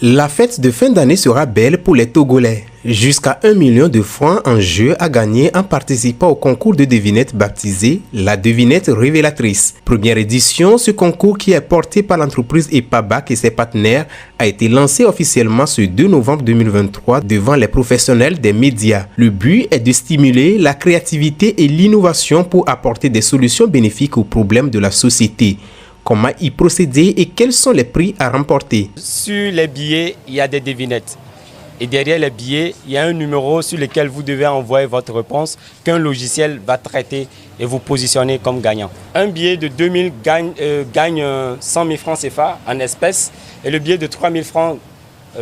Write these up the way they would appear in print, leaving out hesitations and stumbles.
La fête de fin d'année sera belle pour les Togolais. Jusqu'à 1 million de francs en jeu à gagner en participant au concours de devinettes baptisé La Devinette Révélatrice. Première édition, ce concours qui est porté par l'entreprise EPABAC et ses partenaires a été lancé officiellement ce 2 novembre 2023 devant les professionnels des médias. Le but est de stimuler la créativité et l'innovation pour apporter des solutions bénéfiques aux problèmes de la société. Comment y procéder et quels sont les prix à remporter? Sur les billets, il y a des devinettes. Et derrière les billets, il y a un numéro sur lequel vous devez envoyer votre réponse qu'un logiciel va traiter et vous positionner comme gagnant. Un billet de 2000 gagne 100 000 francs CFA en espèces et le billet de 3 000 francs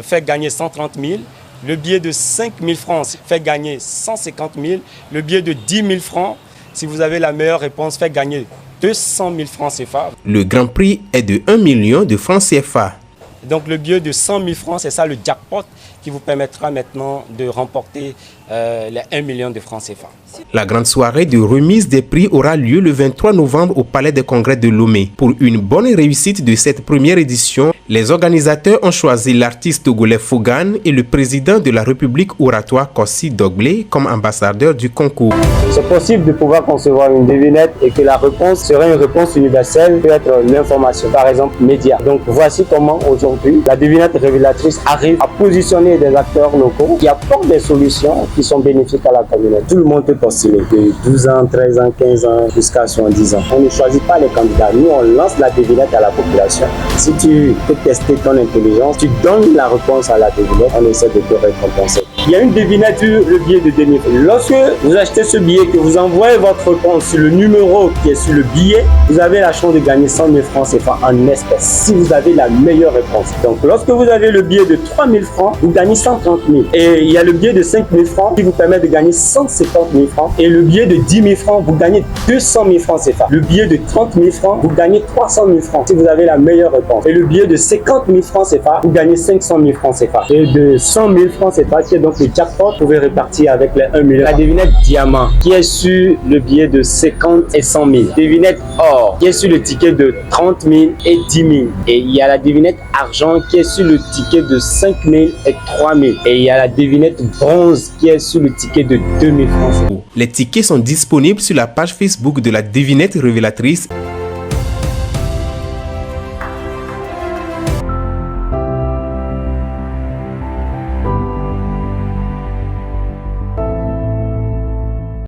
fait gagner 130 000. Le billet de 5 000 francs fait gagner 150 000. Le billet de 10 000 francs, si vous avez la meilleure réponse, fait gagner 200 000 francs CFA. Le grand prix est de 1 million de francs CFA. Donc le billet de 100 000 francs, c'est ça le jackpot qui vous permettra maintenant de remporter les 1 million de francs CFA. La grande soirée de remise des prix aura lieu le 23 novembre au Palais des Congrès de Lomé. Pour une bonne réussite de cette première édition, les organisateurs ont choisi l'artiste togolais Fogan et le président de la République oratoire Kossi Doglé comme ambassadeurs du concours. C'est possible de pouvoir concevoir une devinette et que la réponse serait une réponse universelle, peut être l'information, par exemple média. Donc voici comment aujourd'hui la devinette révélatrice arrive à positionner des acteurs locaux qui apportent des solutions qui sont bénéfiques à la communauté. Tout le monde peut postuler, de 12 ans, 13 ans, 15 ans jusqu'à 70 ans. On ne choisit pas les candidats, nous on lance la devinette à la population. Si tu peux tester ton intelligence, tu donnes la réponse à la devinette, on essaie de te récompenser. Il y a une devinette sur le billet de 2000 francs. Lorsque vous achetez ce billet, que vous envoyez votre réponse sur le numéro qui est sur le billet, vous avez la chance de gagner 100 000 francs CFA en espèces, si vous avez la meilleure réponse. Donc lorsque vous avez le billet de 3 000 francs, vous gagnez 130 000. Et il y a le billet de 5 000 francs qui vous permet de gagner 150 000 francs. Et le billet de 10 000 francs, vous gagnez 200 000 francs CFA. Le billet de 30 000 francs, vous gagnez 300 000 francs si vous avez la meilleure réponse. Et le billet de 50 000 francs CFA, vous gagnez 500 000 francs CFA. Et de 100 000 francs CFA, qui est donc le jackpot, vous pouvez répartir avec les 1 million. La devinette diamant, qui est sur le billet de 50 et 100 000. Devinette or, qui est sur le ticket de 30 000 et 10 000. Et il y a la devinette argent, qui est sur le ticket de 5 000 et 3 000. Et il y a la devinette bronze, qui est sur le ticket de 2 000 francs. Les tickets sont disponibles sur la page Facebook de la devinette révélatrice.